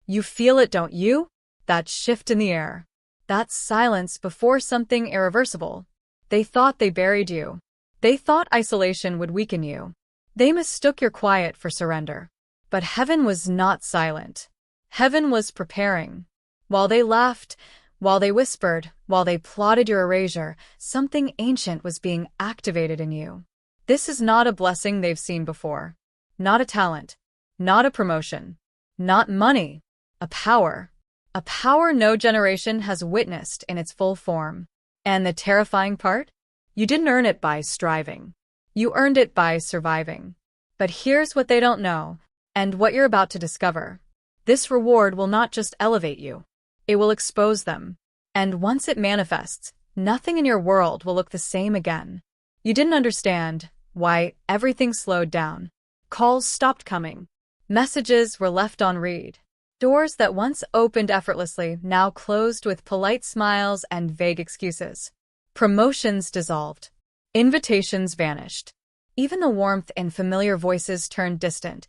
You feel it, don't you? That shift in the air. That silence before something irreversible. They thought they buried you. They thought isolation would weaken you. They mistook your quiet for surrender. But heaven was not silent. Heaven was preparing. While they laughed, while they whispered, while they plotted your erasure, something ancient was being activated in you. This is not a blessing they've seen before. Not a talent. Not a promotion. Not money. A power. A power no generation has witnessed in its full form. And the terrifying part? You didn't earn it by striving. You earned it by surviving. But here's what they don't know, and what you're about to discover. This reward will not just elevate you. It will expose them. And once it manifests, nothing in your world will look the same again. You didn't understand why everything slowed down. Calls stopped coming. Messages were left on read. Doors that once opened effortlessly now closed with polite smiles and vague excuses. Promotions dissolved. Invitations vanished. Even the warmth in familiar voices turned distant,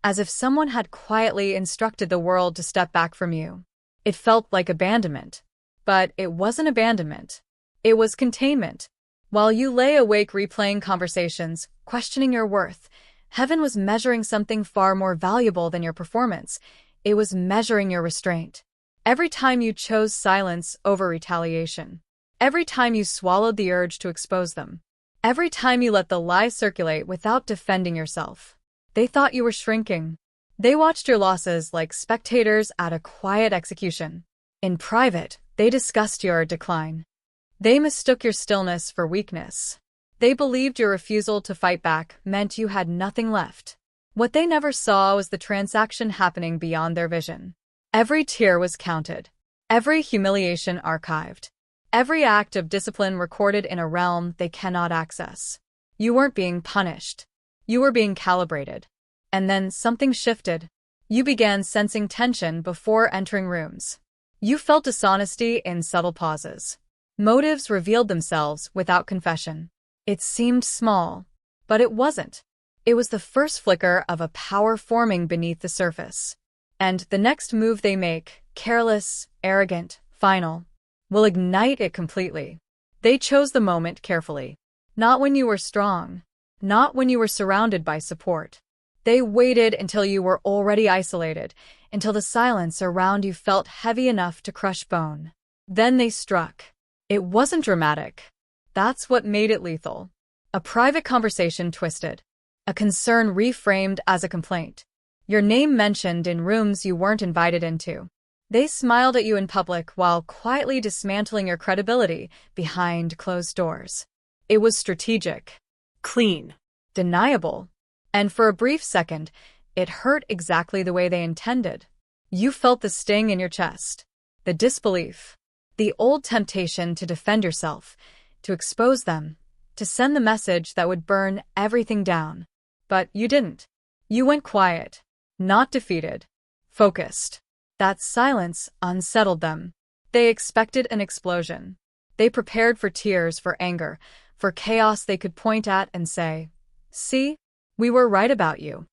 as if someone had quietly instructed the world to step back from you. It felt like abandonment. But it wasn't abandonment. It was containment. While you lay awake replaying conversations, questioning your worth, heaven was measuring something far more valuable than your performance. It was measuring your restraint. Every time you chose silence over retaliation. Every time you swallowed the urge to expose them. Every time you let the lie circulate without defending yourself. They thought you were shrinking. They watched your losses like spectators at a quiet execution. In private, they discussed your decline. They mistook your stillness for weakness. They believed your refusal to fight back meant you had nothing left. What they never saw was the transaction happening beyond their vision. Every tear was counted. Every humiliation archived. Every act of discipline recorded in a realm they cannot access. You weren't being punished. You were being calibrated. And then something shifted. You began sensing tension before entering rooms. You felt dishonesty in subtle pauses. Motives revealed themselves without confession. It seemed small, but it wasn't. It was the first flicker of a power forming beneath the surface. And the next move they make, careless, arrogant, final, will ignite it completely. They chose the moment carefully. Not when you were strong. Not when you were surrounded by support. They waited until you were already isolated, until the silence around you felt heavy enough to crush bone. Then they struck. It wasn't dramatic. That's what made it lethal. A private conversation twisted. A concern reframed as a complaint. Your name mentioned in rooms you weren't invited into. They smiled at you in public while quietly dismantling your credibility behind closed doors. It was strategic. Clean. Deniable. And for a brief second, it hurt exactly the way they intended. You felt the sting in your chest. The disbelief. The old temptation to defend yourself, to expose them, to send the message that would burn everything down. But you didn't. You went quiet. Not defeated. Focused. That silence unsettled them. They expected an explosion. They prepared for tears, for anger, for chaos they could point at and say, "See, we were right about you."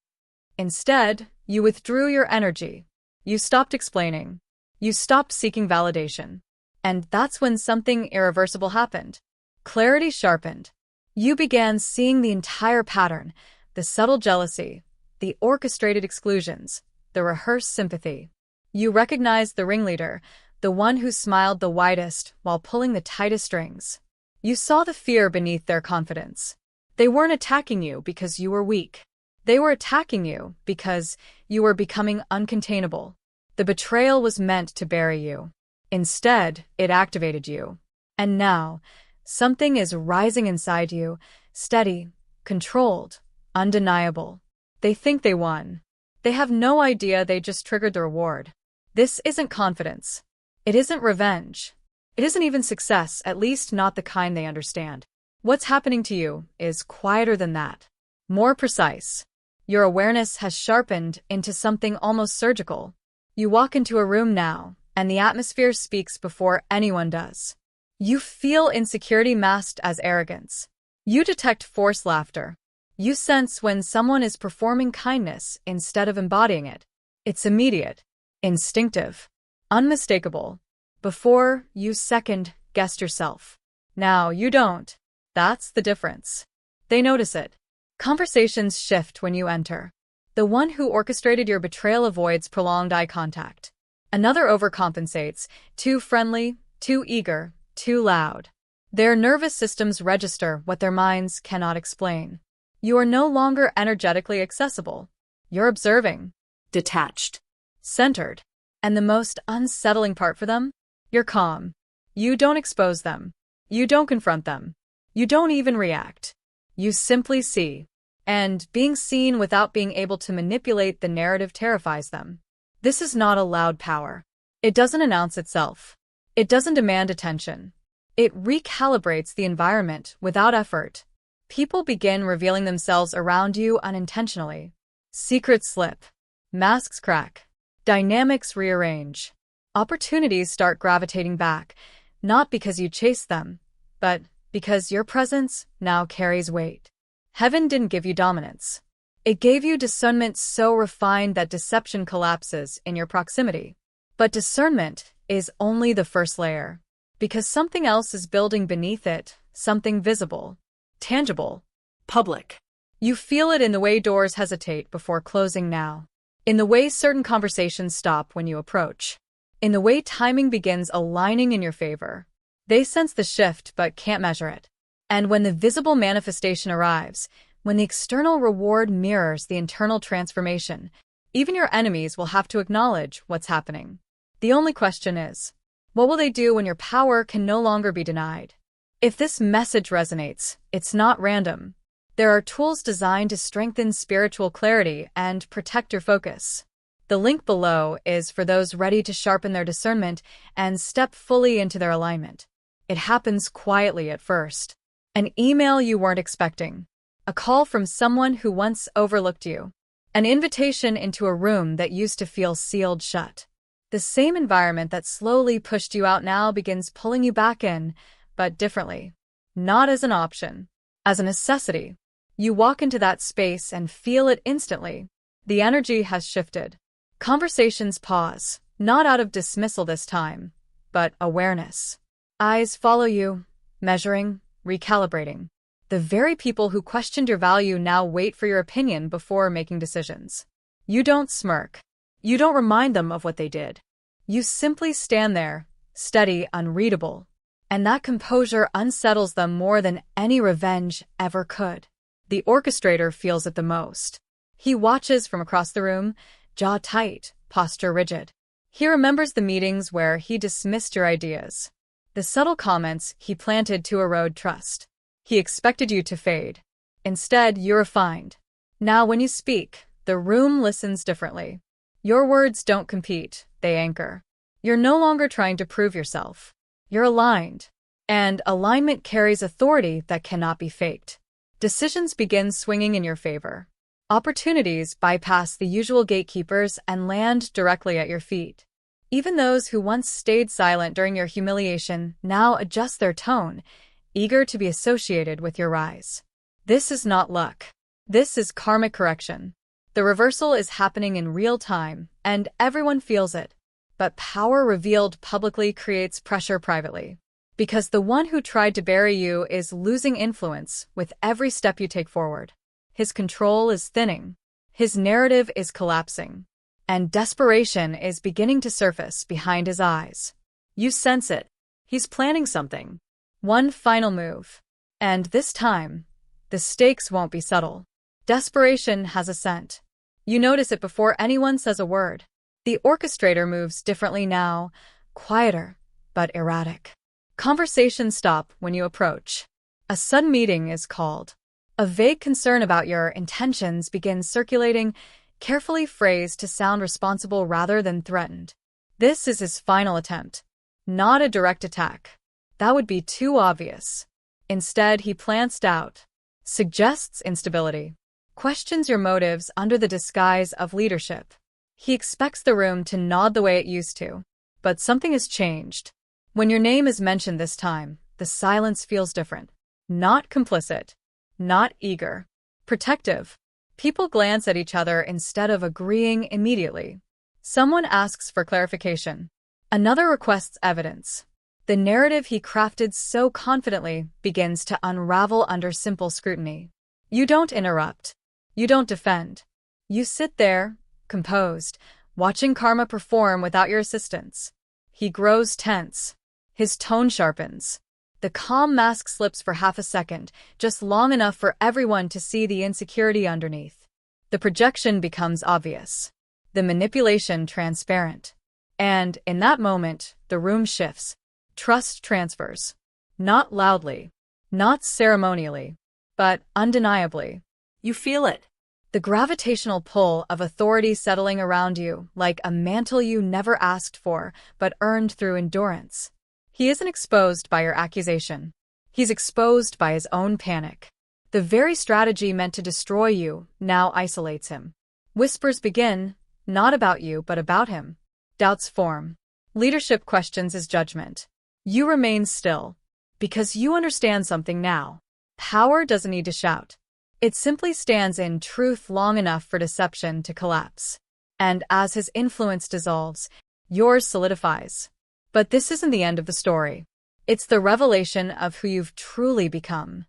Instead, you withdrew your energy. You stopped explaining. You stopped seeking validation. And that's when something irreversible happened. Clarity sharpened. You began seeing the entire pattern, the subtle jealousy, the orchestrated exclusions, the rehearsed sympathy. You recognized the ringleader, the one who smiled the widest while pulling the tightest strings. You saw the fear beneath their confidence. They weren't attacking you because you were weak. They were attacking you because you were becoming uncontainable. The betrayal was meant to bury you. Instead, it activated you. And now, something is rising inside you, steady, controlled, undeniable. They think they won. They have no idea they just triggered the reward. This isn't confidence. It isn't revenge. It isn't even success, at least not the kind they understand. What's happening to you is quieter than that. More precise. Your awareness has sharpened into something almost surgical. You walk into a room now, and the atmosphere speaks before anyone does. You feel insecurity masked as arrogance. You detect forced laughter. You sense when someone is performing kindness instead of embodying it. It's immediate. Instinctive. Unmistakable. Before, you second-guessed yourself. Now you don't. That's the difference. They notice it. Conversations shift when you enter. The one who orchestrated your betrayal avoids prolonged eye contact. Another overcompensates, too friendly, too eager, too loud. Their nervous systems register what their minds cannot explain. You are no longer energetically accessible. You're observing. Detached. Centered. And the most unsettling part for them? You're calm. You don't expose them. You don't confront them. You don't even react. You simply see. And being seen without being able to manipulate the narrative terrifies them. This is not a loud power. It doesn't announce itself. It doesn't demand attention. It recalibrates the environment without effort. People begin revealing themselves around you unintentionally. Secrets slip. Masks crack. Dynamics rearrange. Opportunities start gravitating back, not because you chased them, but because your presence now carries weight. Heaven didn't give you dominance. It gave you discernment so refined that deception collapses in your proximity. But discernment is only the first layer, because something else is building beneath it, something visible, tangible, public. You feel it in the way doors hesitate before closing now, in the way certain conversations stop when you approach, in the way timing begins aligning in your favor. They sense the shift but can't measure it. And when the visible manifestation arrives, when the external reward mirrors the internal transformation, even your enemies will have to acknowledge what's happening. The only question is, what will they do when your power can no longer be denied? If this message resonates, it's not random. There are tools designed to strengthen spiritual clarity and protect your focus. The link below is for those ready to sharpen their discernment and step fully into their alignment. It happens quietly at first. An email you weren't expecting. A call from someone who once overlooked you. An invitation into a room that used to feel sealed shut. The same environment that slowly pushed you out now begins pulling you back in, but differently. Not as an option, as a necessity. You walk into that space and feel it instantly. The energy has shifted. Conversations pause, not out of dismissal this time, but awareness. Eyes follow you, measuring, recalibrating. The very people who questioned your value now wait for your opinion before making decisions. You don't smirk. You don't remind them of what they did. You simply stand there, steady, unreadable. And that composure unsettles them more than any revenge ever could. The orchestrator feels it the most. He watches from across the room, jaw tight, posture rigid. He remembers the meetings where he dismissed your ideas. The subtle comments he planted to erode trust. He expected you to fade. Instead, you refined. Now when you speak, the room listens differently. Your words don't compete, they anchor. You're no longer trying to prove yourself. You're aligned. And alignment carries authority that cannot be faked. Decisions begin swinging in your favor. Opportunities bypass the usual gatekeepers and land directly at your feet. Even those who once stayed silent during your humiliation now adjust their tone, eager to be associated with your rise. This is not luck. This is karmic correction. The reversal is happening in real time, and everyone feels it. But power revealed publicly creates pressure privately. Because the one who tried to bury you is losing influence with every step you take forward. His control is thinning. His narrative is collapsing. And desperation is beginning to surface behind his eyes. You sense it. He's planning something. One final move. And this time, the stakes won't be subtle. Desperation has a scent. You notice it before anyone says a word. The orchestrator moves differently now, quieter, but erratic. Conversations stop when you approach. A sudden meeting is called. A vague concern about your intentions begins circulating, carefully phrased to sound responsible rather than threatened. This is his final attempt. Not a direct attack. That would be too obvious. Instead, he plants doubt, suggests instability, questions your motives under the disguise of leadership. He expects the room to nod the way it used to. But something has changed. When your name is mentioned this time, the silence feels different. Not complicit. Not eager. Protective. People glance at each other instead of agreeing immediately. Someone asks for clarification. Another requests evidence. The narrative he crafted so confidently begins to unravel under simple scrutiny. You don't interrupt. You don't defend. You sit there, composed, watching Karma perform without your assistance. He grows tense. His tone sharpens. The calm mask slips for half a second, just long enough for everyone to see the insecurity underneath. The projection becomes obvious. The manipulation transparent. And, in that moment, the room shifts. Trust transfers. Not loudly. Not ceremonially. But undeniably. You feel it. The gravitational pull of authority settling around you, like a mantle you never asked for, but earned through endurance. He isn't exposed by your accusation. He's exposed by his own panic. The very strategy meant to destroy you now isolates him. Whispers begin, not about you but about him. Doubts form. Leadership questions his judgment. You remain still. Because you understand something now. Power doesn't need to shout. It simply stands in truth long enough for deception to collapse. And as his influence dissolves, yours solidifies. But this isn't the end of the story. It's the revelation of who you've truly become.